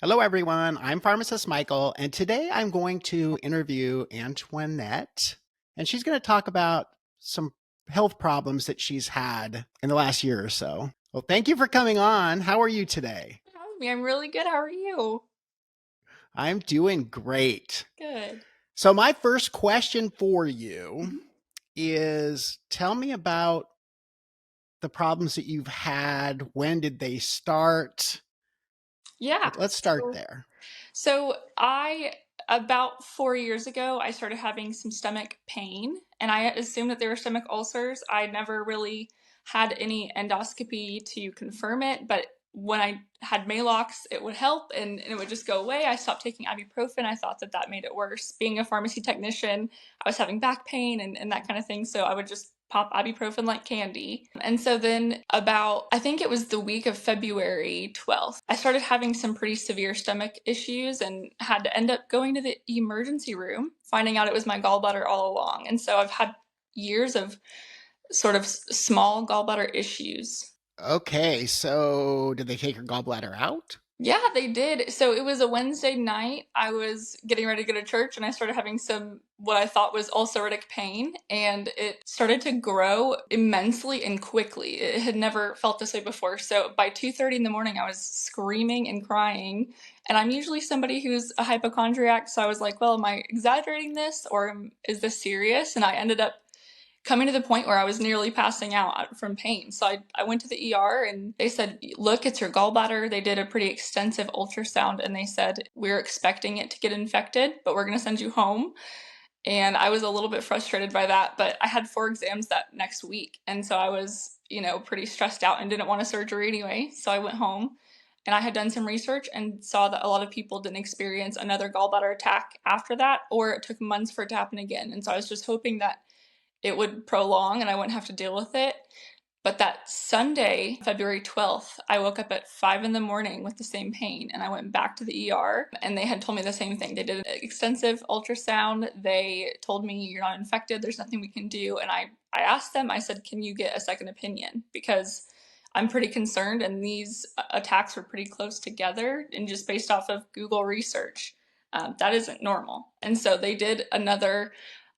Hello, everyone. I'm pharmacist Michael, and today I'm going to interview Antoinette, and she's going to talk about some health problems that she's had in the last year or so. Well, thank you for coming on. How are you today? Having me. I'm really good. How are you? I'm doing great. Good. So, my first question for you Mhm. is tell me about the problems that you've had. When did they start? Yeah. Let's start there. So I about 4 years ago, I started having some stomach pain, and I assumed that they were stomach ulcers. I never really had any endoscopy to confirm it, but when I had Malox, it would help and it would just go away. I stopped taking ibuprofen. I thought that that made it worse. Being a pharmacy technician, I was having back pain and that kind of thing. So I would just pop ibuprofen like candy. And so then about, I think it was the week of February 12th, I started having some pretty severe stomach issues and had to end up going to the emergency room, finding out it was my gallbladder all along. And so I've had years of sort of small gallbladder issues. Okay, so did they take your gallbladder out? Yeah, they did. So it was a Wednesday night. I was getting ready to go to church and I started having some what I thought was ulcerative pain, and it started to grow immensely and quickly. It had never felt this way before. So by 2:30 in the morning I was screaming and crying. And I'm usually somebody who's a hypochondriac, so I was like, well, am I exaggerating this or is this serious? And I ended up coming to the point where I was nearly passing out from pain. So I went to the ER and they said, look, it's your gallbladder. They did a pretty extensive ultrasound and they said, we're expecting it to get infected, but we're going to send you home. And I was a little bit frustrated by that, but I had 4 exams that next week. And so I was, pretty stressed out and didn't want a surgery anyway. So I went home and I had done some research and saw that a lot of people didn't experience another gallbladder attack after that, or it took months for it to happen again. And so I was just hoping that it would prolong and I wouldn't have to deal with it. But that Sunday, February 12th, I woke up at 5 in the morning with the same pain and I went back to the ER and they had told me the same thing. They did an extensive ultrasound. They told me you're not infected, there's nothing we can do. And I asked them, I said, can you get a second opinion? Because I'm pretty concerned and these attacks were pretty close together and just based off of Google research. That isn't normal. And so they did another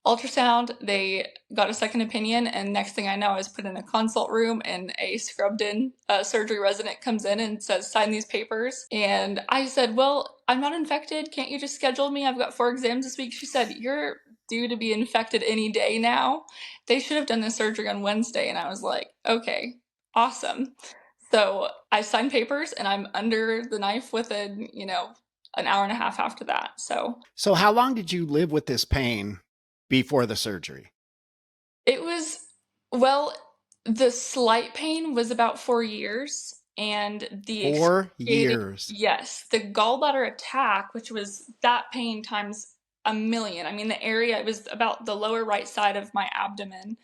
ultrasound, they got a second opinion, and next thing I know, I was put in a consult room, and a scrubbed in surgery resident comes in and says, sign these papers. And I said, well, I'm not infected. Can't you just schedule me? I've got 4 exams this week. She said, you're due to be infected any day now. They should have done the surgery on Wednesday. And I was like, okay, awesome. So I signed papers and I'm under the knife within, an hour and a half after that. So So, how long did you live with this pain before the surgery? it was, well, the slight pain was about 4 years, and the 4 excruciating, years. yes, the gallbladder attack, which was that pain times a million. I mean, the area, it was about the lower right side of my abdomen,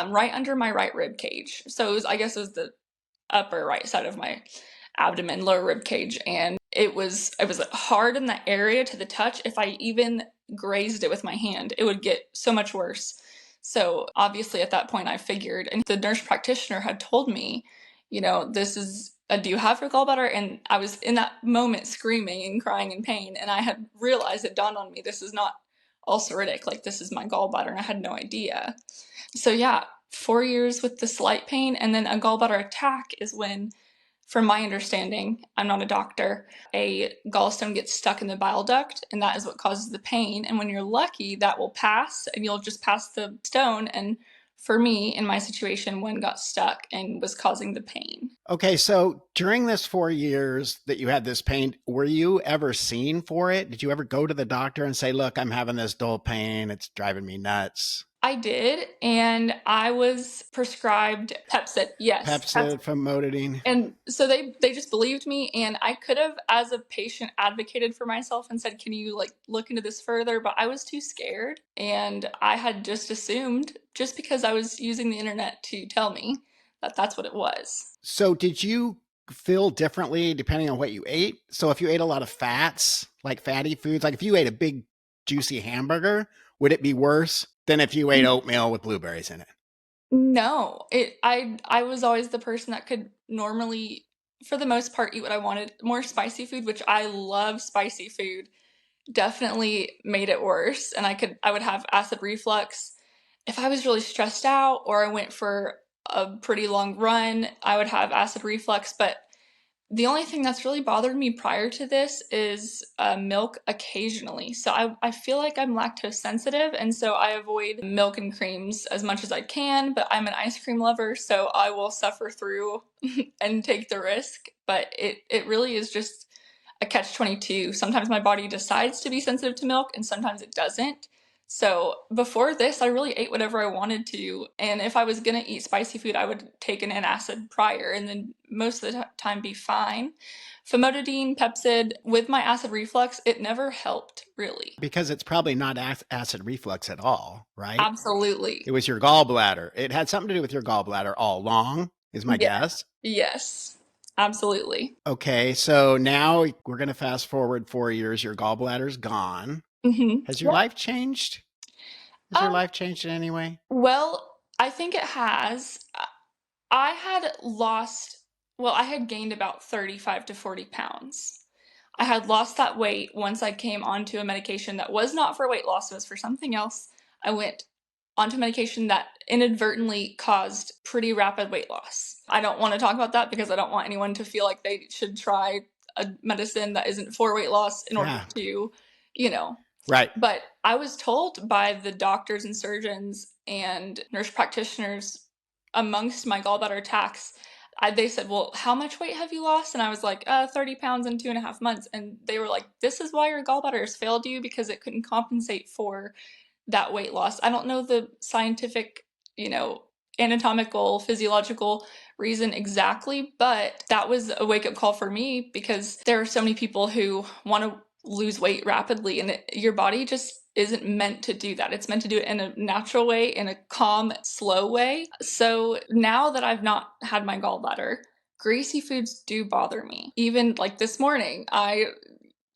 right under my right rib cage. So I guess it was the upper right side of my abdomen, lower rib cage, and it was hard in that area to the touch. If I even grazed it with my hand, it would get so much worse. So obviously at that point I figured, and the nurse practitioner had told me, this is a, do you have your gallbladder? And I was in that moment screaming and crying in pain, and I had realized, it dawned on me, this is not ulceratic, like this is my gallbladder, and I had no idea. So yeah, 4 years with the slight pain, and then a gallbladder attack is when, from my understanding, I'm not a doctor, a gallstone gets stuck in the bile duct, and that is what causes the pain. And when you're lucky, that will pass, and you'll just pass the stone. And for me, in my situation, one got stuck and was causing the pain. Okay, so during this 4 years that you had this pain, were you ever seen for it? Did you ever go to the doctor and say, look, I'm having this dull pain, it's driving me nuts? I did, and I was prescribed Pepsid. Yes, Pepsid. Pepsid, famotidine. And so they just believed me, and I could have, as a patient, advocated for myself and said, can you like look into this further? But I was too scared, and I had just assumed, just because I was using the internet to tell me, that that's what it was. So, did you feel differently depending on what you ate? So, if you ate a lot of fats, like fatty foods, like if you ate a big juicy hamburger, would it be worse than if you ate oatmeal with blueberries in it? No, I was always the person that could normally for the most part, eat what I wanted. More spicy food, which I love spicy food, definitely made it worse. And I would have acid reflux. If I was really stressed out or I went for a pretty long run, I would have acid reflux. But the only thing that's really bothered me prior to this is milk occasionally. So I feel like I'm lactose sensitive, and so I avoid milk and creams as much as I can, but I'm an ice cream lover, so I will suffer through and take the risk. But it really is just a catch-22. Sometimes my body decides to be sensitive to milk, and sometimes it doesn't. So before this, I really ate whatever I wanted to, and if I was gonna eat spicy food, I would take an antacid prior, and then most of the time be fine. Famotidine, Pepcid, with my acid reflux, it never helped, really. Because it's probably not acid reflux at all, right? Absolutely. It was your gallbladder. It had something to do with your gallbladder all along, is my Yeah. guess. Yes. Absolutely. Okay, so now we're going to fast forward 4 years. Your gallbladder's gone. Has your Yep. life changed? Has your Um, life changed in any way? well, I think it has. I had lost, well, I had gained about 35 to 40 pounds. I had lost that weight once I came onto a medication that was not for weight loss, it was for something else. I went onto medication that inadvertently caused pretty rapid weight loss. I don't want to talk about that because I don't want anyone to feel like they should try a medicine that isn't for weight loss in order Yeah, to, you know. right. But I was told by the doctors and surgeons and nurse practitioners amongst my gallbladder attacks, they said, "Well, how much weight have you lost?" And I was like, 30 pounds in 2.5 months. And they were like, "This is why your gallbladder has failed you because it couldn't compensate for that weight loss." I don't know the scientific, anatomical, physiological reason exactly, but that was a wake up call for me because there are so many people who want to lose weight rapidly, and your body just isn't meant to do that. It's meant to do it in a natural way, in a calm, slow way. So now that I've not had my gallbladder, greasy foods do bother me. Even like this morning, I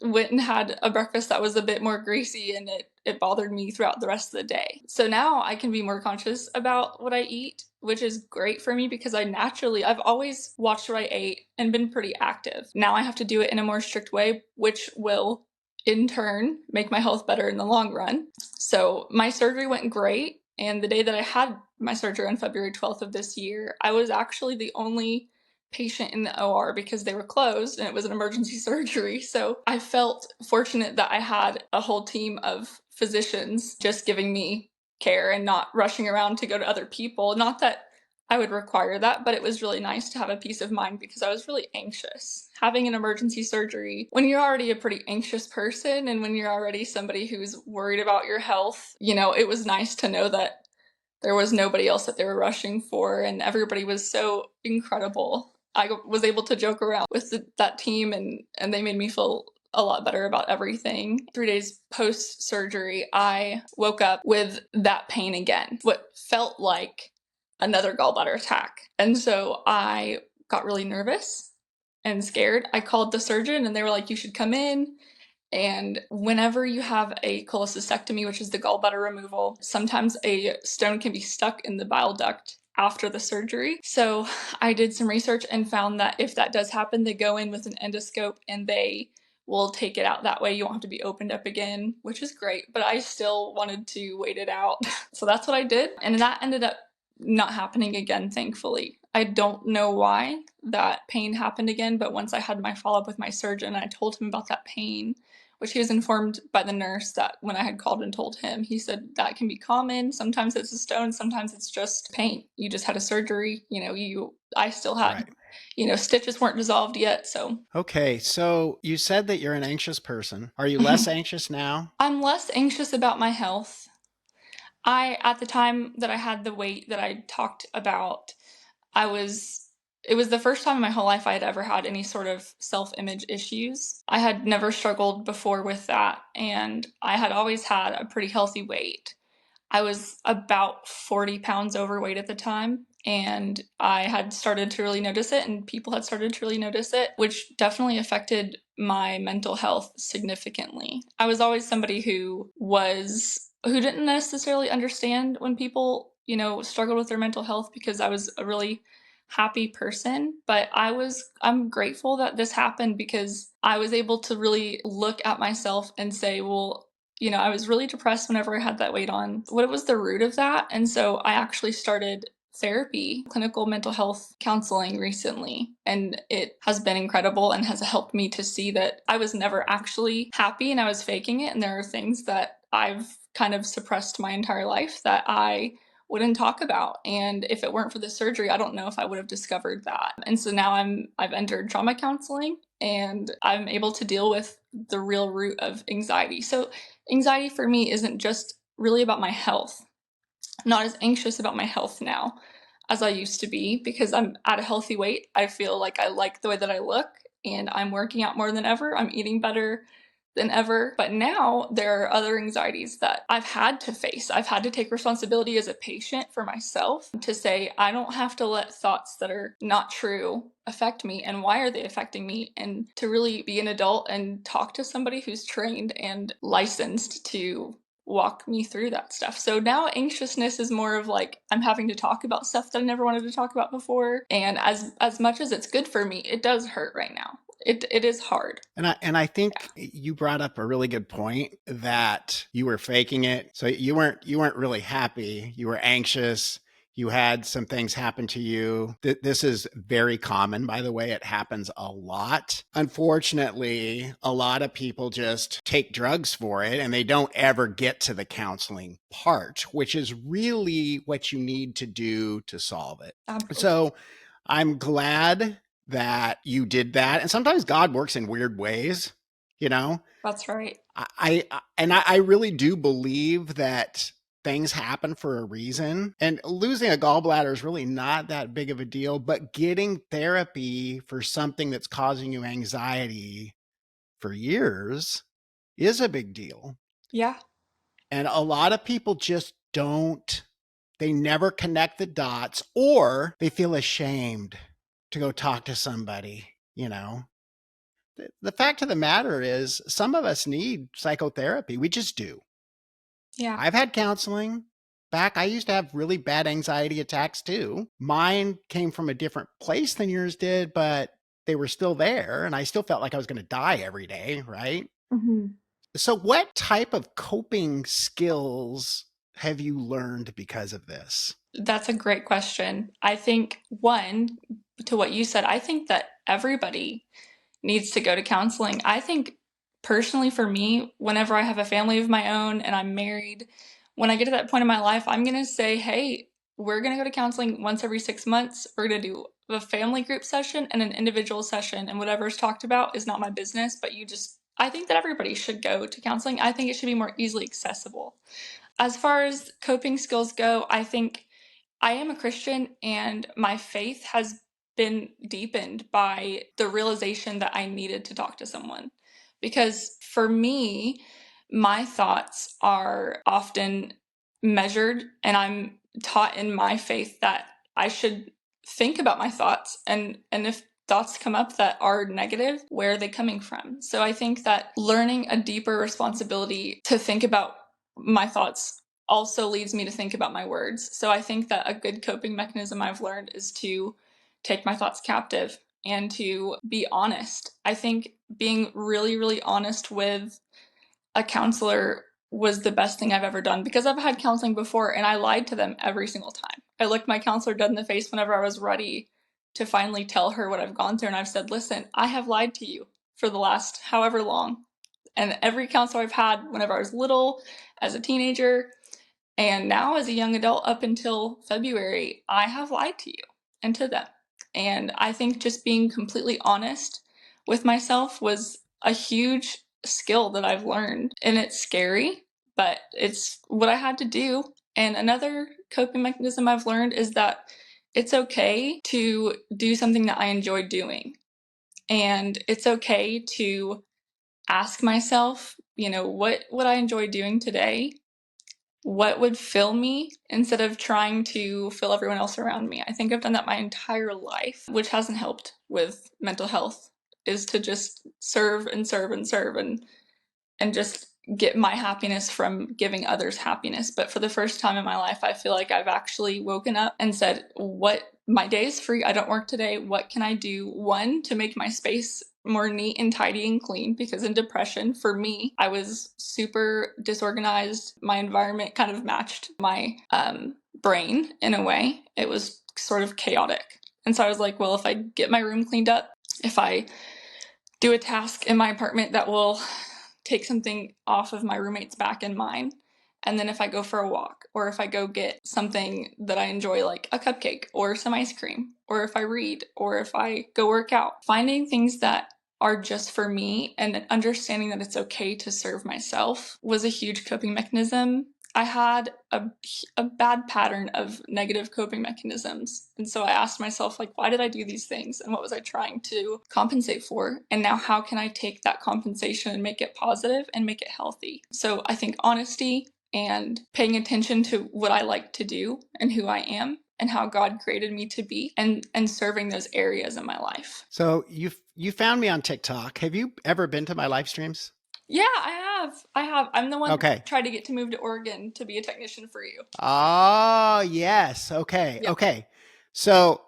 went and had a breakfast that was a bit more greasy, and it bothered me throughout the rest of the day. So now I can be more conscious about what I eat, which is great for me because I've always watched what I ate and been pretty active. Now I have to do it in a more strict way, which will in turn make my health better in the long run. So my surgery went great, and the day that I had my surgery on February 12th of this year, I was actually the only patient in the OR because they were closed and it was an emergency surgery. So I felt fortunate that I had a whole team of physicians just giving me care and not rushing around to go to other people. Not that I would require that, but it was really nice to have a peace of mind because I was really anxious. Having an emergency surgery, when you're already a pretty anxious person and when you're already somebody who's worried about your health, it was nice to know that there was nobody else that they were rushing for, and everybody was so incredible. I was able to joke around with that team, and they made me feel a lot better about everything. 3 days post surgery, I woke up with that pain again, what felt like another gallbladder attack. And so I got really nervous and scared. I called the surgeon, and they were like, "You should come in." And whenever you have a cholecystectomy, which is the gallbladder removal, sometimes a stone can be stuck in the bile duct after the surgery. So I did some research and found that if that does happen, they go in with an endoscope and they will take it out. That way you won't have to be opened up again, which is great. But I still wanted to wait it out. So that's what I did. And that ended up not happening again, thankfully. I don't know why that pain happened again, but once I had my follow up with my surgeon, I told him about that pain, which he was informed by the nurse that when I had called and told him, he said that can be common. Sometimes it's a stone, sometimes it's just pain. You just had a surgery, I still had, Right. stitches weren't dissolved yet, so. Okay, so you said that you're an anxious person. Are you less anxious now? I'm less anxious about my health. At the time that I had the weight that I talked about, I was it was the first time in my whole life I had ever had any sort of self-image issues. I had never struggled before with that, and I had always had a pretty healthy weight. I was about 40 pounds overweight at the time, and I had started to really notice it, and people had started to really notice it, which definitely affected my mental health significantly. I was always somebody who didn't necessarily understand when people, struggled with their mental health because I was a really happy person, but I'm grateful that this happened because I was able to really look at myself and say, well, I was really depressed whenever I had that weight on. What was the root of that? And so I actually started therapy, clinical mental health counseling recently, and it has been incredible and has helped me to see that I was never actually happy and I was faking it. And there are things that I've kind of suppressed my entire life that I wouldn't talk about. And if it weren't for the surgery, I don't know if I would have discovered that. And so now I've entered trauma counseling and I'm able to deal with the real root of anxiety. So anxiety for me isn't just really about my health. I'm not as anxious about my health now as I used to be because I'm at a healthy weight. I feel like I like the way that I look and I'm working out more than ever. I'm eating better than ever. But now there are other anxieties that I've had to face. I've had to take responsibility as a patient for myself to say, I don't have to let thoughts that are not true affect me. And why are they affecting me? And to really be an adult and talk to somebody who's trained and licensed to walk me through that stuff. So now anxiousness is more of like I'm having to talk about stuff that I never wanted to talk about before. And as much as it's good for me, it does hurt right now. It is hard. And I think you brought up a really good point that you were faking it. So you weren't really happy. You were anxious. You had some things happen to you. This is very common, by the way. It happens a lot. Unfortunately, a lot of people just take drugs for it and they don't ever get to the counseling part, which is really what you need to do to solve it. Absolutely. So I'm glad that you did that. And sometimes God works in weird ways, you know? That's right. I really do believe that things happen for a reason. And losing a gallbladder is really not that big of a deal, but getting therapy for something that's causing you anxiety for years is a big deal. Yeah. And a lot of people just don't, they never connect the dots, or they feel ashamed to go talk to somebody, you know? The fact of the matter is, some of us need psychotherapy. We just do. Yeah. I've had counseling. Back, I used to have really bad anxiety attacks too. Mine came from a different place than yours did, but they were still there, and I still felt like I was going to die every day, right? Mhm. So, what type of coping skills have you learned because of this? That's a great question. I think one, to what you said, I think that everybody needs to go to counseling. I think personally for me, whenever I have a family of my own and I'm married, when I get to that point in my life, I'm going to say, hey, we're going to go to counseling once every 6 months. We're going to do a family group session and an individual session, and whatever's talked about is not my business, but I think that everybody should go to counseling. I think it should be more easily accessible. As far as coping skills go, I think I am a Christian and my faith has been deepened by the realization that I needed to talk to someone. Because for me, my thoughts are often measured, and I'm taught in my faith that I should think about my thoughts, and if thoughts come up that are negative, where are they coming from? So I think that learning a deeper responsibility to think about my thoughts also leads me to think about my words. So I think that a good coping mechanism I've learned is to take my thoughts captive and to be honest. I think being really, really honest with a counselor was the best thing I've ever done because I've had counseling before and I lied to them every single time. I looked my counselor dead in the face whenever I was ready to finally tell her what I've gone through. And I've said, listen, I have lied to you for the last however long. And every counselor I've had whenever I was little, as a teenager, and now, as a young adult, up until February, I have lied to you and to them. And I think just being completely honest with myself was a huge skill that I've learned. And it's scary, but it's what I had to do. And another coping mechanism I've learned is that it's okay to do something that I enjoy doing. And it's okay to ask myself, what would I enjoy doing today? What would fill me instead of trying to fill everyone else around me. I think I've done that my entire life, which hasn't helped with mental health, is to just serve and serve and serve and just get my happiness from giving others happiness. But for the first time in my life, I feel like I've actually woken up and said, what, my day is free. I don't work today. What can I do? One, to make my space more neat and tidy and clean, because in depression, for me, I was super disorganized. My environment kind of matched my brain in a way. It was sort of chaotic. And so I was like, well, if I get my room cleaned up, if I do a task in my apartment that will take something off of my roommate's back and mine, and then if I go for a walk, or if I go get something that I enjoy, like a cupcake or some ice cream, or if I read, or if I go work out, finding things that are just for me and understanding that it's okay to serve myself was a huge coping mechanism. I had a bad pattern of negative coping mechanisms. And so I asked myself, like, why did I do these things? And what was I trying to compensate for? And now how can I take that compensation and make it positive and make it healthy? So I think honesty and paying attention to what I like to do and who I am and how God created me to be, and serving those areas in my life. So you found me on TikTok. Have you ever been to my live streams? Yeah, I have. I have. I'm the one that Okay. tried to get to move to Oregon to be a technician for you. Oh, yes. Okay. Yep. Okay. So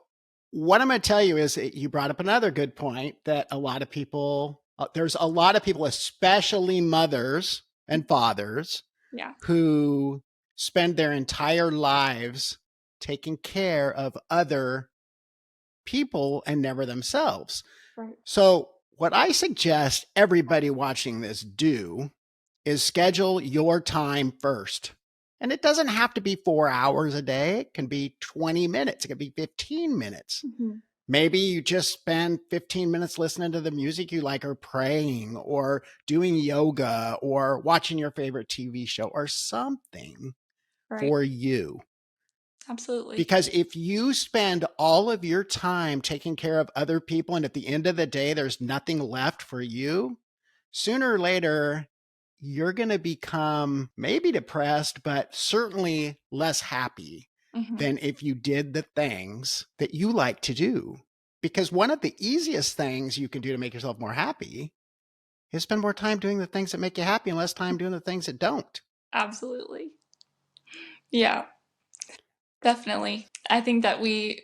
what I'm going to tell you is that you brought up another good point that a lot of people, there's a lot of people, especially mothers and fathers, Yeah. who spend their entire lives taking care of other people and never themselves. Right. So what I suggest everybody watching this do is schedule your time first. And it doesn't have to be 4 hours a day. It can be 20 minutes. It can be 15 minutes. Mm-hmm. Maybe you just spend 15 minutes listening to the music you like, or praying, or doing yoga, or watching your favorite TV show, or something Right. for you. Absolutely. Because if you spend all of your time taking care of other people, and at the end of the day, there's nothing left for you, sooner or later, you're going to become maybe depressed, but certainly less happy Mm-hmm. than if you did the things that you like to do. Because one of the easiest things you can do to make yourself more happy is spend more time doing the things that make you happy and less time doing the things that don't. Absolutely. Yeah, definitely. I think that we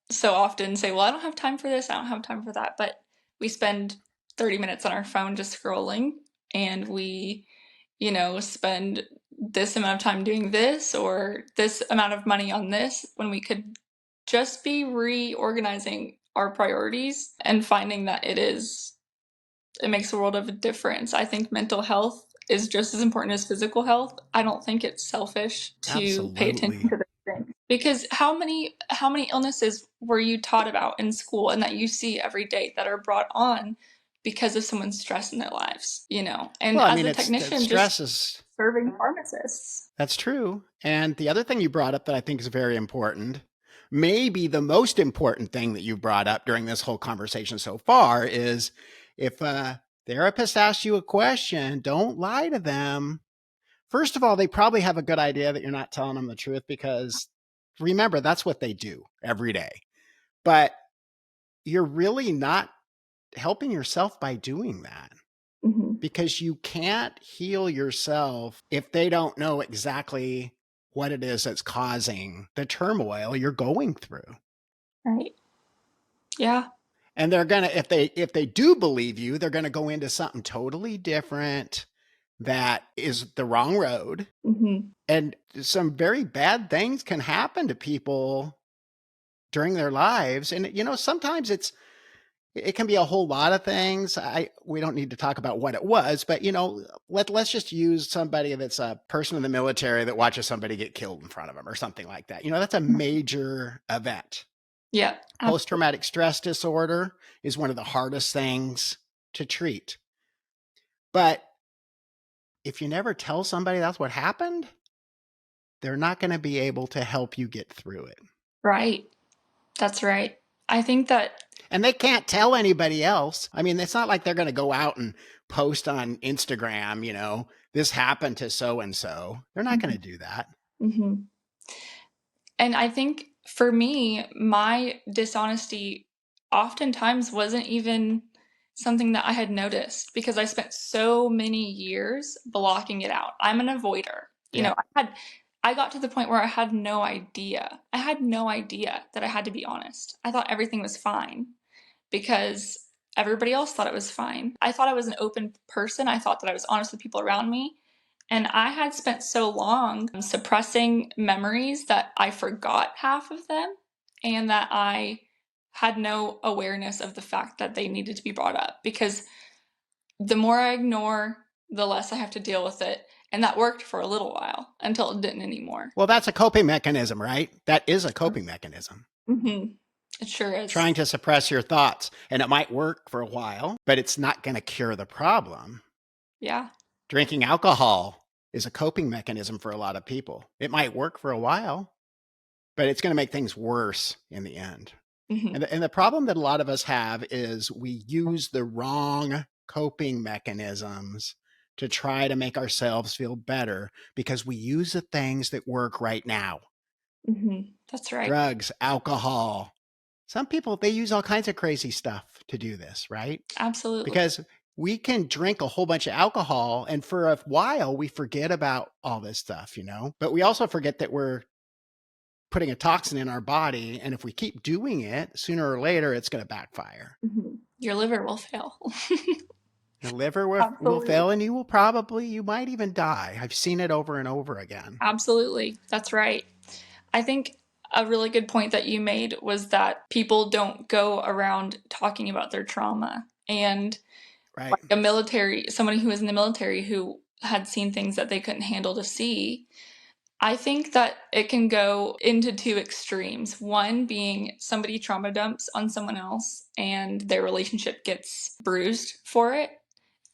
so often say, well, I don't have time for this, I don't have time for that. But we spend 30 minutes on our phone just scrolling, and we, spend this amount of time doing this or this amount of money on this, when we could just be reorganizing our priorities and finding that it makes a world of a difference. I think mental health is just as important as physical health. I don't think it's selfish to pay attention Absolutely. to those things, because how many illnesses were you taught about in school and that you see every day that are brought on because of someone's stress in their lives, And Well, I as mean, a it's the technician, just stress is serving pharmacists. That's true. And the other thing you brought up that I think is very important, maybe the most important thing that you've brought up during this whole conversation so far, is if a therapist asks you a question, don't lie to them. First of all, they probably have a good idea that you're not telling them the truth, because remember, that's what they do every day. But you're really not helping yourself by doing that, Mm-hmm. because you can't heal yourself if they don't know exactly what it is that's causing the turmoil you're going through. Right. Yeah. And they're going to, if they do believe you, they're going to go into something totally different that is the wrong road. Mm-hmm. And some very bad things can happen to people during their lives. And sometimes it can be a whole lot of things. We don't need to talk about what it was, but let's just use somebody that's a person in the military that watches somebody get killed in front of them or something like that. That's a major event. Yeah. Post-traumatic stress disorder is one of the hardest things to treat. But if you never tell somebody that's what happened, they're not going to be able to help you get through it. Right. That's right. I think that. And they can't tell anybody else. I mean, it's not like they're going to go out and post on Instagram, this happened to so and so. They're not going to do that. Mm-hmm. And I think for me, my dishonesty oftentimes wasn't even something that I had noticed because I spent so many years blocking it out. I'm an avoider. You know, Yep. I got to the point where I had no idea. I had no idea that I had to be honest. I thought everything was fine because everybody else thought it was fine. I thought I was an open person. I thought that I was honest with people around me. And I had spent so long suppressing memories that I forgot half of them and that I had no awareness of the fact that they needed to be brought up because the more I ignore, the less I have to deal with it. And that worked for a little while until it didn't anymore. Well, that's a coping mechanism, right? That is a coping mechanism. Mm-hmm. It sure is. Trying to suppress your thoughts. And it might work for a while, but it's not going to cure the problem. Yeah. Drinking alcohol is a coping mechanism for a lot of people. It might work for a while, but it's going to make things worse in the end. Mm-hmm. And the problem that a lot of us have is we use the wrong coping mechanisms to try to make ourselves feel better because we use the things that work right now. Mm-hmm. That's right. Drugs, alcohol. Some people, they use all kinds of crazy stuff to do this, right? Absolutely. Because we can drink a whole bunch of alcohol and for a while we forget about all this stuff, you know? But we also forget that we're putting a toxin in our body. And if we keep doing it, sooner or later, it's going to backfire. Mm-hmm. Your liver will fail. The liver will Absolutely. fail and you might even die. I've seen it over and over again. Absolutely. That's right. I think a really good point that you made was that people don't go around talking about their trauma. And Right. like a military, somebody who was in the military who had seen things that they couldn't handle to see, I think that it can go into two extremes. One being somebody trauma dumps on someone else and their relationship gets bruised for it.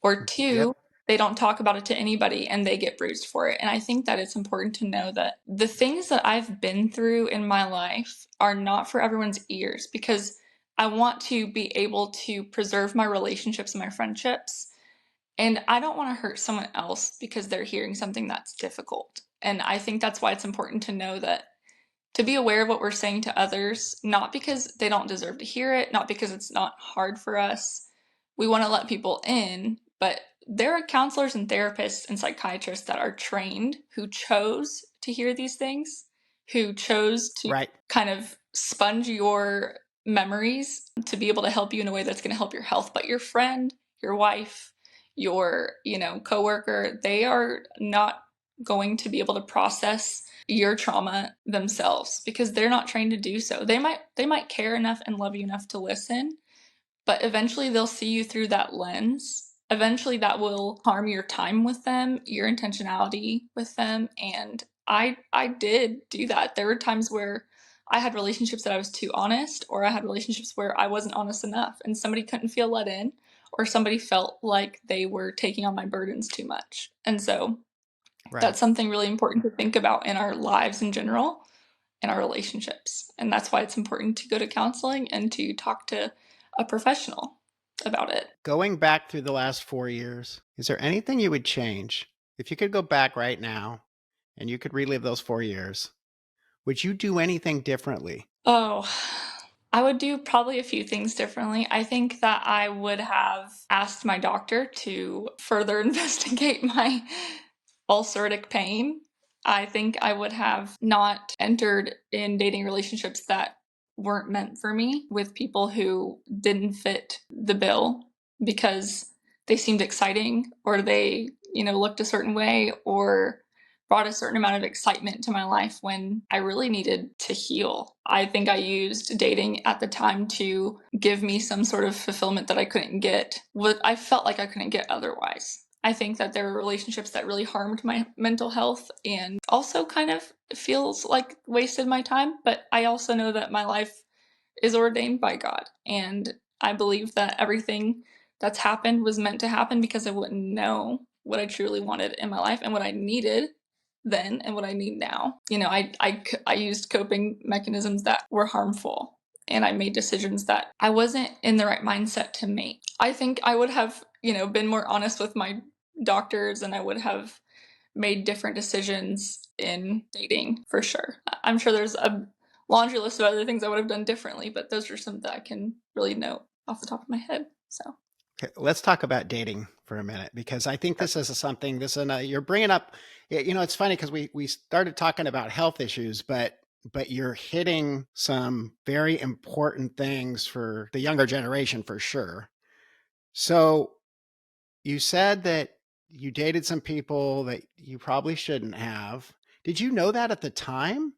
Or Yep. two, they don't talk about it to anybody and they get bruised for it. And I think that it's important to know that the things that I've been through in my life are not for everyone's ears because I want to be able to preserve my relationships and my friendships. And I don't want to hurt someone else because they're hearing something that's difficult. And I think that's why it's important to know that to be aware of what we're saying to others, not because they don't deserve to hear it, not because it's not hard for us. We want to let people in, but there are counselors and therapists and psychiatrists that are trained who chose to hear these things, who chose to Right. kind of sponge your memories to be able to help you in a way that's going to help your health. But your friend, your wife, your, coworker, they are not going to be able to process your trauma themselves because they're not trained to do so. They might care enough and love you enough to listen, but eventually they'll see you through that lens. Eventually that will harm your time with them, your intentionality with them, and I did do that. There were times where I had relationships that I was too honest, or I had relationships where I wasn't honest enough and somebody couldn't feel let in, or somebody felt like they were taking on my burdens too much. And so Right. that's something really important to think about in our lives in general, in our relationships. And that's why it's important to go to counseling and to talk to a professional about it. Going back through the last 4 years, is there anything you would change? If you could go back right now and you could relive those 4 years, would you do anything differently? Oh, I would do probably a few things differently. I think that I would have asked my doctor to further investigate my ulcerative pain. I think I would have not entered in dating relationships that weren't meant for me with people who didn't fit the bill because they seemed exciting or they, looked a certain way or brought a certain amount of excitement to my life when I really needed to heal. I think I used dating at the time to give me some sort of fulfillment that I couldn't get, what I felt like I couldn't get otherwise. I think that there were relationships that really harmed my mental health and also kind of feels like wasted my time, but I also know that my life is ordained by God. And I believe that everything that's happened was meant to happen because I wouldn't know what I truly wanted in my life and what I needed then and what I need now. I used coping mechanisms that were harmful and I made decisions that I wasn't in the right mindset to make. I think I would have, been more honest with my doctors and I would have made different decisions in dating for sure. I'm sure there's a laundry list of other things I would have done differently, but those are some that I can really note off the top of my head. So, Okay, let's talk about dating for a minute because I think this is something. You're bringing up. It's funny because we started talking about health issues, but you're hitting some very important things for the younger generation for sure. So you said that you dated some people that you probably shouldn't have. Did you know that at the time?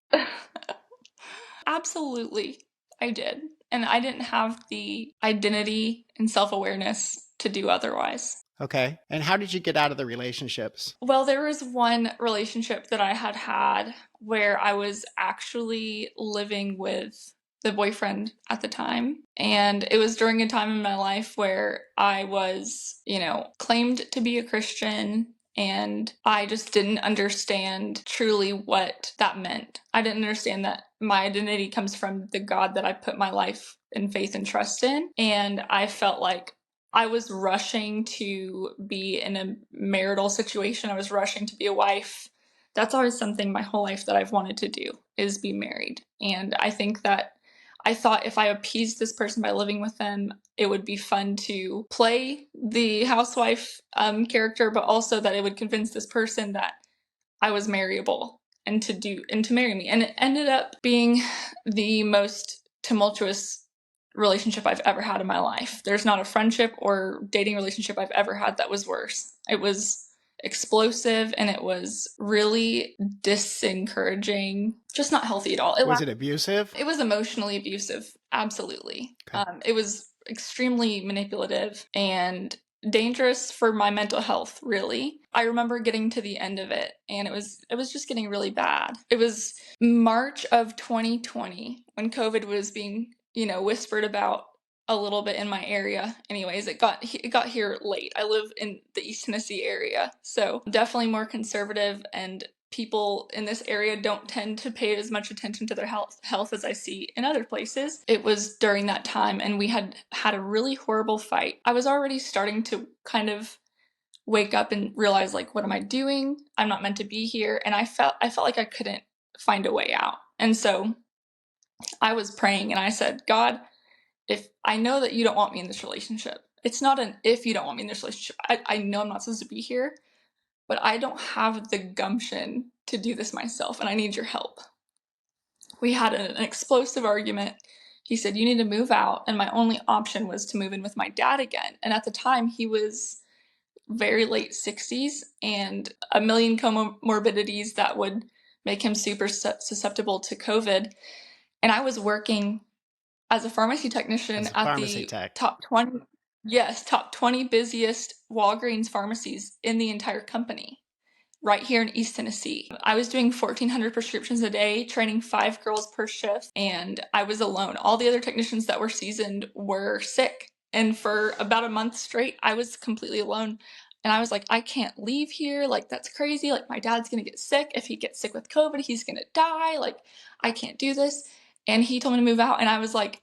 Absolutely, I did. And I didn't have the identity and self awareness to do otherwise. Okay. And how did you get out of the relationships? Well, there was one relationship that I had had where I was actually living with the boyfriend at the time. And it was during a time in my life where I was, claimed to be a Christian. And I just didn't understand truly what that meant. I didn't understand that my identity comes from the God that I put my life and faith and trust in. And I felt like I was rushing to be in a marital situation. I was rushing to be a wife. That's always something my whole life that I've wanted to do is be married. And I think that I thought if I appeased this person by living with them, it would be fun to play the housewife character, but also that it would convince this person that I was marryable and to marry me. And it ended up being the most tumultuous relationship I've ever had in my life. There's not a friendship or dating relationship I've ever had that was worse. It was explosive and it was really disencouraging, just not healthy at all. Was it abusive? It was emotionally abusive, absolutely. Okay. It was extremely manipulative and dangerous for my mental health, really. I remember getting to the end of it and it was just getting really bad. It was March of 2020 when COVID was being, whispered about a little bit in my area. Anyways, it got here late. I live in the East Tennessee area, so definitely more conservative, and people in this area don't tend to pay as much attention to their health as I see in other places. It was during that time and we had had a really horrible fight. I was already starting to kind of wake up and realize, like, what am I doing? I'm not meant to be here. And I felt like I couldn't find a way out. And so I was praying and I said, God, if I know that you don't want me in this relationship, it's not an if you don't want me in this relationship. I know I'm not supposed to be here, but I don't have the gumption to do this myself and I need your help. We had an explosive argument. He said, you need to move out. And my only option was to move in with my dad again. And at the time, he was very late 60s and a million comorbidities that would make him super susceptible to COVID. And I was working as a pharmacy technician As a at pharmacy the tech. top 20, yes, top 20 busiest Walgreens pharmacies in the entire company, right here in East Tennessee. I was doing 1,400 prescriptions a day, training 5 girls per shift, and I was alone. All the other technicians that were seasoned were sick. And for about a month straight, I was completely alone. And I was like, I can't leave here. Like, that's crazy. Like, my dad's gonna get sick. If he gets sick with COVID, he's gonna die. Like, I can't do this. And he told me to move out. And I was like,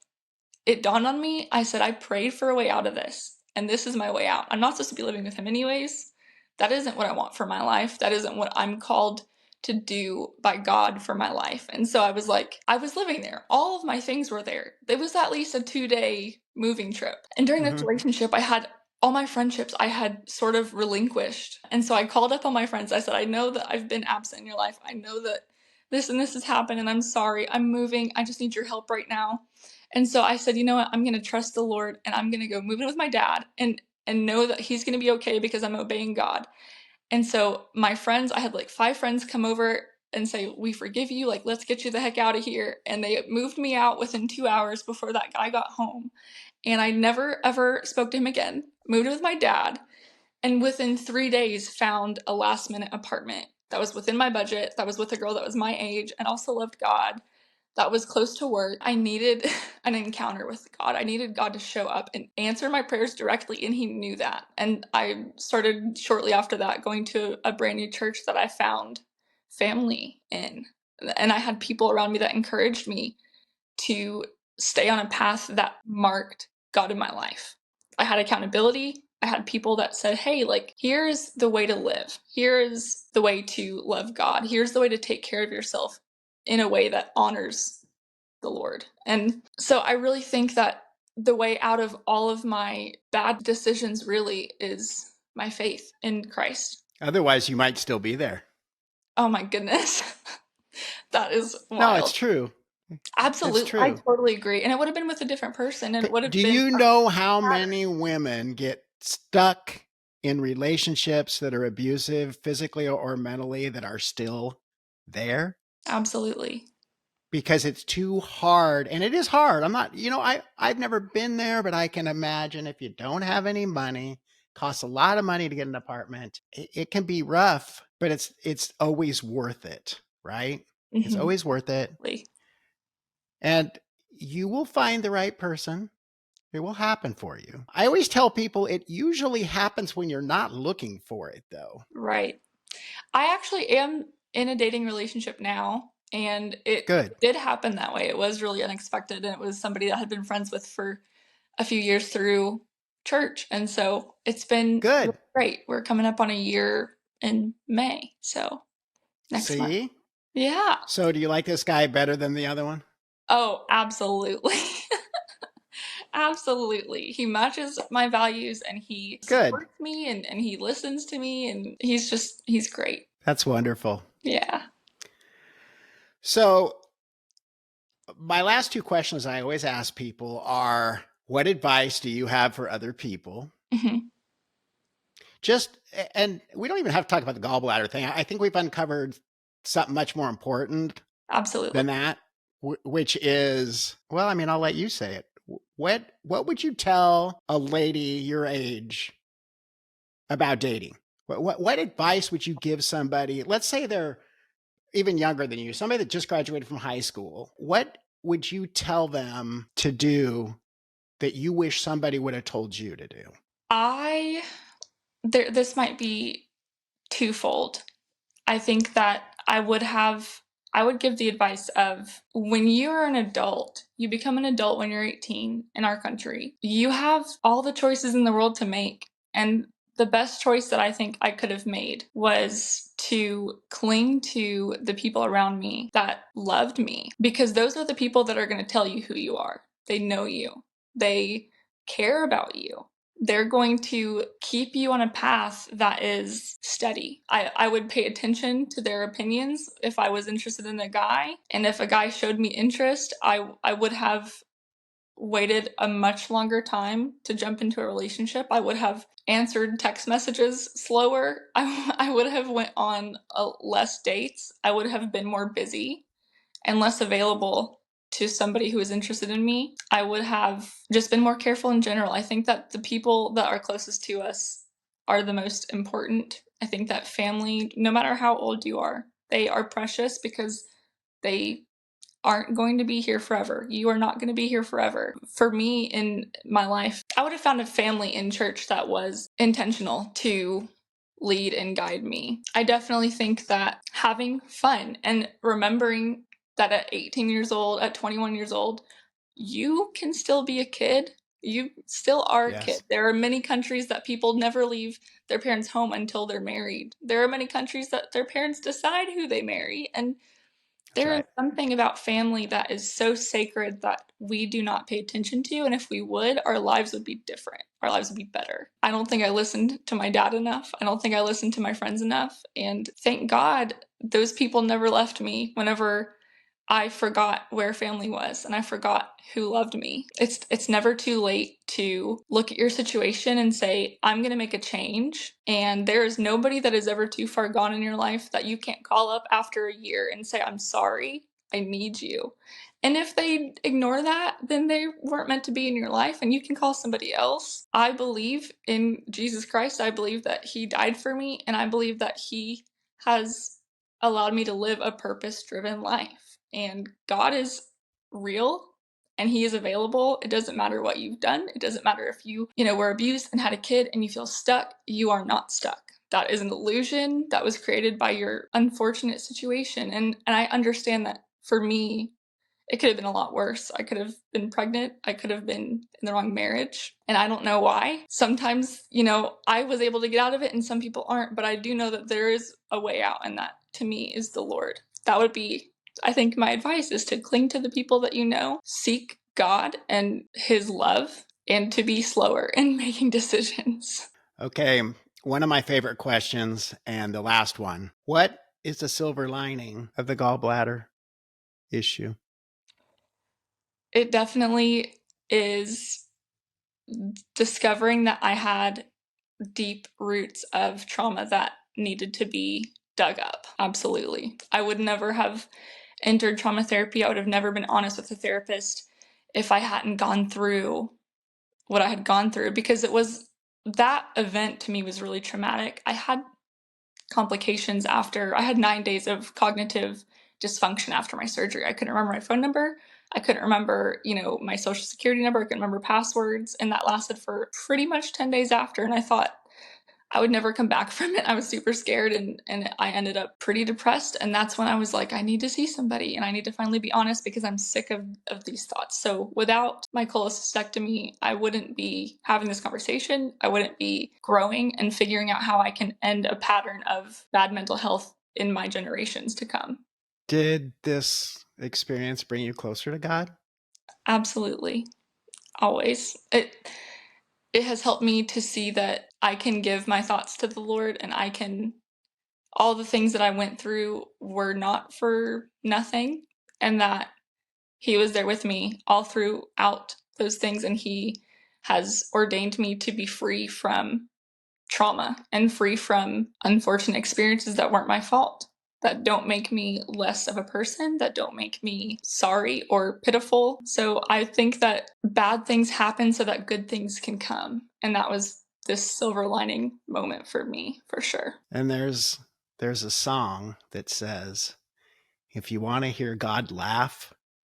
it dawned on me. I said, I prayed for a way out of this, and this is my way out. I'm not supposed to be living with him anyways. That isn't what I want for my life. That isn't what I'm called to do by God for my life. And so I was like, I was living there. All of my things were there. It was at least a 2-day moving trip. And during this Mm-hmm. relationship, I had all my friendships I had sort of relinquished. And so I called up all my friends. I said, I know that I've been absent in your life. I know that this and this has happened, and I'm sorry. I'm moving. I just need your help right now. And so I said, you know what? I'm going to trust the Lord and I'm going to go move in with my dad and know that he's going to be okay because I'm obeying God. And so my friends, I had like 5 friends come over and say, we forgive you. Like, let's get you the heck out of here. And they moved me out within 2 hours before that guy got home. And I never ever spoke to him again. Moved in with my dad. And within 3 days found a last minute apartment that was within my budget, that was with a girl that was my age and also loved God, that was close to work. I needed an encounter with God. I needed God to show up and answer my prayers directly, and He knew that. And I started shortly after that going to a brand new church that I found family in. And I had people around me that encouraged me to stay on a path that marked God in my life. I had accountability. I had people that said, hey, like, here's the way to live. Here is the way to love God. Here's the way to take care of yourself in a way that honors the Lord. And so I really think that the way out of all of my bad decisions really is my faith in Christ. Otherwise, you might still be there. Oh my goodness. That is No, it's wild. true. It's Absolutely. I true. totally agree. And it would have been with a different person and it would Do have been you a know how pattern. many women get stuck in relationships that are abusive physically or mentally that are still there? Absolutely. Because it's too hard. And it is hard. I'm not, I've never been there, but I can imagine if you don't have any money, costs a lot of money to get an apartment. It can be rough, but it's always worth it, right? It's Mhm. always worth it. And you will find the right person. It will happen for you. I always tell people it usually happens when you're not looking for it, though. Right. I actually am in a dating relationship now, and it Good. did happen that way. It was really unexpected, and it was somebody that I had been friends with for a few years through church, and so it's been really Good. great. We're coming up on a year in May, so next month. See? Yeah. So do you like this guy better than the other one? Oh, absolutely. Absolutely. He matches my values and he Good. supports me and he listens to me and he's great. That's wonderful. Yeah. So my last two questions I always ask people are, what advice do you have for other people? Mhm. Just, and we don't even have to talk about the gallbladder thing. I think we've uncovered something much more important Absolutely. than that, which is, well, I mean, I'll let you say it. What would you tell a lady your age about dating? What advice would you give somebody? Let's say they're even younger than you, somebody that just graduated from high school. What would you tell them to do that you wish somebody would have told you to do? I this might be twofold. I think that I would give the advice of when you're an adult, you become an adult when you're 18 in our country. You have all the choices in the world to make. And the best choice that I think I could have made was to cling to the people around me that loved me because those are the people that are going to tell you who you are. They know you. They care about you. They're going to keep you on a path that is steady. I would pay attention to their opinions if I was interested in a guy. And if a guy showed me interest, I would have waited a much longer time to jump into a relationship. I would have answered text messages slower. I would have went on less dates. I would have been more busy and less available to somebody who is interested in me. I would have just been more careful in general. I think that the people that are closest to us are the most important. I think that family, no matter how old you are, they are precious because they aren't going to be here forever. You are not going to be here forever. For me in my life, I would have found a family in church that was intentional to lead and guide me. I definitely think that having fun and remembering that at 18 years old, at 21 years old, you can still be a kid. You still are a kid. Yes, There are many countries that people never leave their parents' home until they're married. There are many countries that their parents decide who they marry, and that's there is right. something about family that is so sacred that we do not pay attention to, and if we would, our lives would be different. Our lives would be better. I don't think I listened to my dad enough. I don't think I listened to my friends enough, and thank God those people never left me whenever I forgot where family was and I forgot who loved me. It's never too late to look at your situation and say, I'm going to make a change. And there is nobody that is ever too far gone in your life that you can't call up after a year and say, I'm sorry. I need you. And if they ignore that, then they weren't meant to be in your life and you can call somebody else. I believe in Jesus Christ. I believe that he died for me and I believe that he has allowed me to live a purpose driven life. And God is real and he is available. It doesn't matter what you've done. It doesn't matter if you were abused and had a kid and you feel stuck. You are not stuck. That is an illusion that was created by your unfortunate situation. And I understand that for me, it could have been a lot worse. I could have been pregnant. I could have been in the wrong marriage. And I don't know why. Sometimes, I was able to get out of it and some people aren't. But I do know that there is a way out. And that to me is the Lord. That would be, I think, my advice is to cling to the people that you know, seek God and his love and to be slower in making decisions. Okay, one of my favorite questions, and the last one. What is the silver lining of the gallbladder issue? It definitely is discovering that I had deep roots of trauma that needed to be dug up. Absolutely. I would never have entered trauma therapy. I would have never been honest with a therapist if I hadn't gone through what I had gone through, because it was that event to me was really traumatic. I had complications after I had 9 days of cognitive dysfunction after my surgery. I couldn't remember my phone number. I couldn't remember, my social security number. I couldn't remember passwords. And that lasted for pretty much 10 days after. And I thought, I would never come back from it. I was super scared and I ended up pretty depressed. And that's when I was like, I need to see somebody and I need to finally be honest because I'm sick of these thoughts. So without my cholecystectomy, I wouldn't be having this conversation. I wouldn't be growing and figuring out how I can end a pattern of bad mental health in my generations to come. Did this experience bring you closer to God? Absolutely. Always. It has helped me to see that I can give my thoughts to the Lord and all the things that I went through were not for nothing, and that He was there with me all throughout those things, and He has ordained me to be free from trauma and free from unfortunate experiences that weren't my fault, that don't make me less of a person, that don't make me sorry or pitiful. So I think that bad things happen so that good things can come. And that was this silver lining moment for me, for sure. And there's a song that says, if you want to hear God laugh,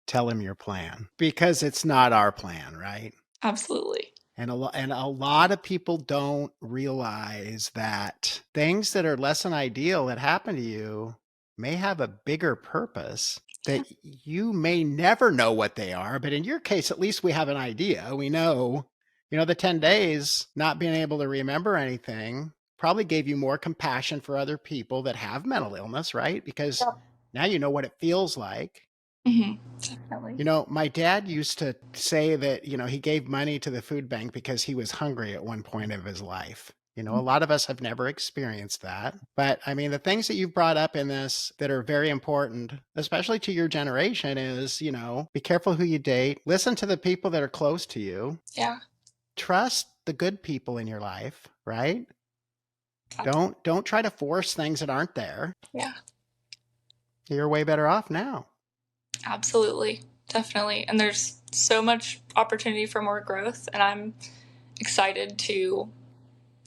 tell him your plan, because it's not our plan, right? Absolutely. And a lot of people don't realize that things that are less than ideal that happen to you may have a bigger purpose Yeah. that you may never know what they are. But in your case, at least we have an idea. We know, the 10 days not being able to remember anything probably gave you more compassion for other people that have mental illness, right? Because Yeah. now you know what it feels like. Definitely. My dad used to say that, he gave money to the food bank because he was hungry at one point of his life. A lot of us have never experienced that. But I mean, the things that you've brought up in this that are very important, especially to your generation, is, be careful who you date, listen to the people that are close to you, Yeah. trust the good people in your life, right? Ab- Don't try to force things that aren't there. Yeah. You're way better off now. Absolutely. Definitely. And there's so much opportunity for more growth. And I'm excited to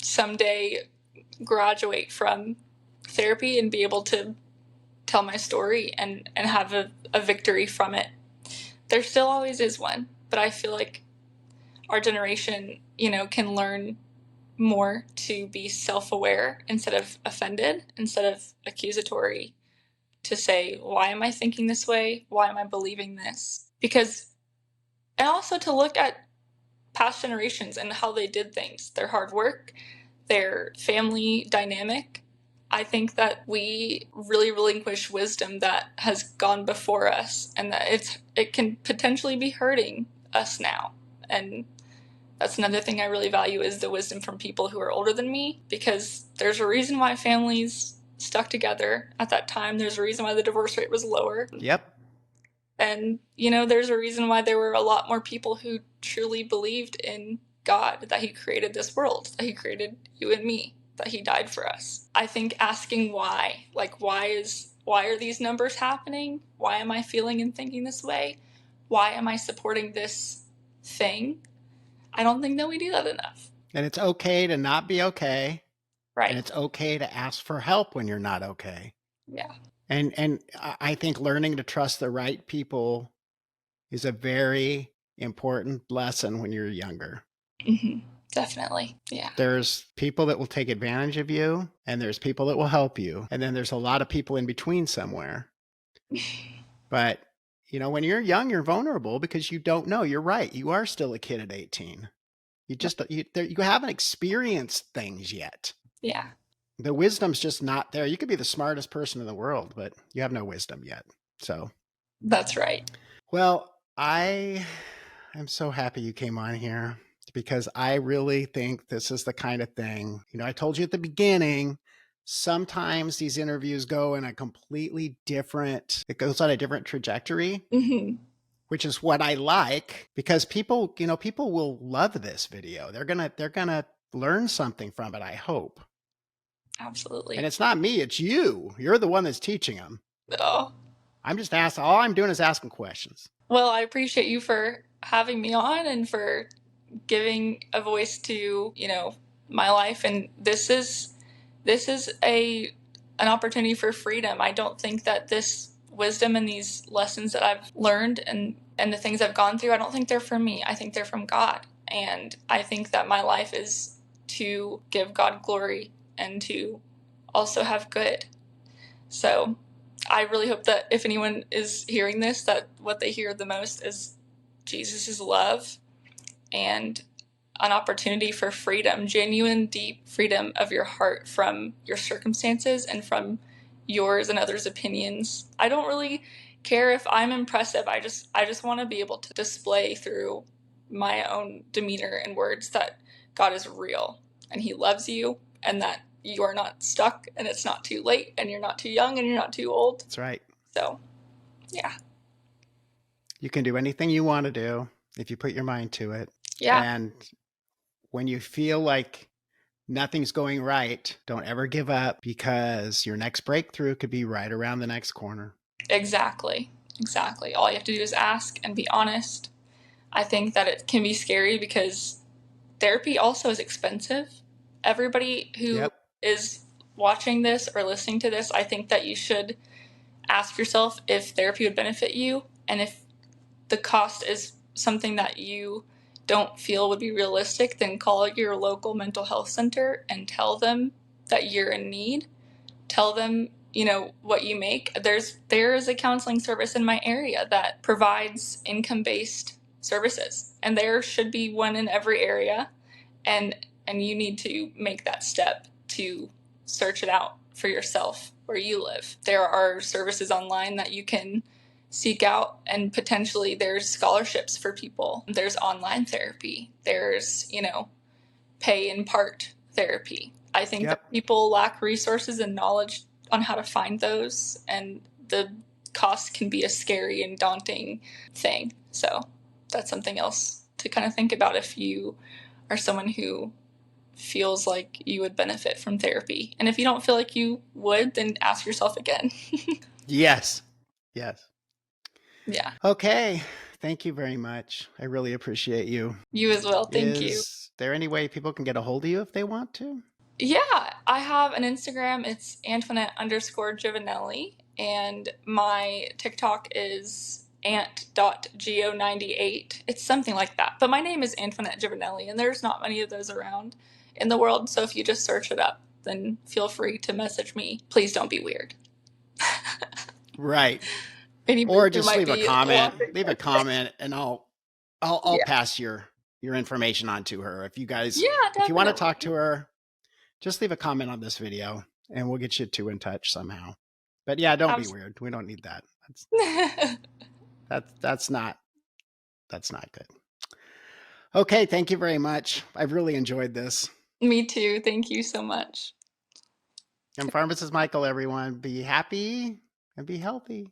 someday graduate from therapy and be able to tell my story and have a victory from it. There still always is one, but I feel like our generation, can learn more to be self-aware instead of offended, instead of accusatory, to say, why am I thinking this way? Why am I believing this? And also to look at past generations and how they did things, their hard work, their family dynamic. I think that we really relinquish wisdom that has gone before us and that it can potentially be hurting us now. And that's another thing I really value is the wisdom from people who are older than me, because there's a reason why families stuck together at that time. There's a reason why the divorce rate was lower. Yep. And, there's a reason why there were a lot more people who truly believed in God, that He created this world, that He created you and me, that He died for us. I think asking why, like, why are these numbers happening? Why am I feeling and thinking this way? Why am I supporting this thing? I don't think that we do that enough. And it's okay to not be okay. And Right. it's okay to ask for help when you're not okay. Yeah. And I think learning to trust the right people is a very important lesson when you're younger. Definitely. Yeah. There's people that will take advantage of you, and there's people that will help you. And then there's a lot of people in between somewhere. But, when you're young, you're vulnerable because you don't know. You're right. You are still a kid at 18. You haven't experienced things yet. Yeah. The wisdom's just not there. You could be the smartest person in the world, but you have no wisdom yet. So, That's right. well, I I'm so happy you came on here because I really think this is the kind of thing, I told you at the beginning, sometimes these interviews go in a completely different, it goes on a different trajectory, Hmm. which is what I like because people will love this video. They're going to learn something from it, I hope. And Absolutely. it's not me, it's you. You're the one that's teaching them. Oh, I'm just asking, all I'm doing is asking questions. well, I appreciate you for having me on and for giving a voice to, my life. And this is an opportunity for freedom. I don't think that this wisdom and these lessons that I've learned and the things I've gone through, I don't think they're from me. I think they're from God. And I think that my life is to give God glory and to also have good. So I really hope that if anyone is hearing this, that what they hear the most is Jesus' love and an opportunity for freedom, genuine, deep freedom of your heart from your circumstances and from yours and others' opinions. I don't really care if I'm impressive. I just want to be able to display through my own demeanor and words that God is real and he loves you and that you are not stuck and it's not too late and you're not too young and you're not too old. That's right. So, yeah. You can do anything you want to do if you put your mind to it. Yeah. And when you feel like nothing's going right, don't ever give up because your next breakthrough could be right around the next corner. Exactly. Exactly. All you have to do is ask and be honest. I think that it can be scary because therapy also is expensive. Everybody who Yep. is watching this or listening to this, I think that you should ask yourself if therapy would benefit you and if the cost is something that you don't feel would be realistic, then call your local mental health center and tell them that you're in need. Tell them, what you make. There is a counseling service in my area that provides income-based services, and there should be one in every area, and you need to make that step to search it out for yourself where you live. There are services online that you can seek out, and potentially there's scholarships for people. There's online therapy. There's, pay in part therapy. I think Yep. that people lack resources and knowledge on how to find those, and the cost can be a scary and daunting thing. So that's something else to kind of think about if you are someone who feels like you would benefit from therapy. And if you don't feel like you would, then ask yourself again. Yes. Yes. Yeah. Okay. Thank you very much. I really appreciate you. You as well. Thank you. Is there any way people can get a hold of you if they want to? Yeah, I have an Instagram. It's Antoinette_Giovanelli. And my TikTok is ant.go98. It's something like that. But my name is Antoinette Giovanelli, and there's not many of those around in the world. So if you just search it up, then feel free to message me. Please don't be weird. Right. Anybody Or who just might leave a be comment. watching Leave a this. comment and I'll Yeah. pass your information on to her. If you guys Yeah, if you want to definitely. talk to her, just leave a comment on this video and we'll get you two in touch somehow. But yeah, don't be weird. We don't need that. That's not good. Okay, thank you very much. I've really enjoyed this. Me too. Thank you so much. I'm Pharmacist Michael, everyone. Be happy and be healthy.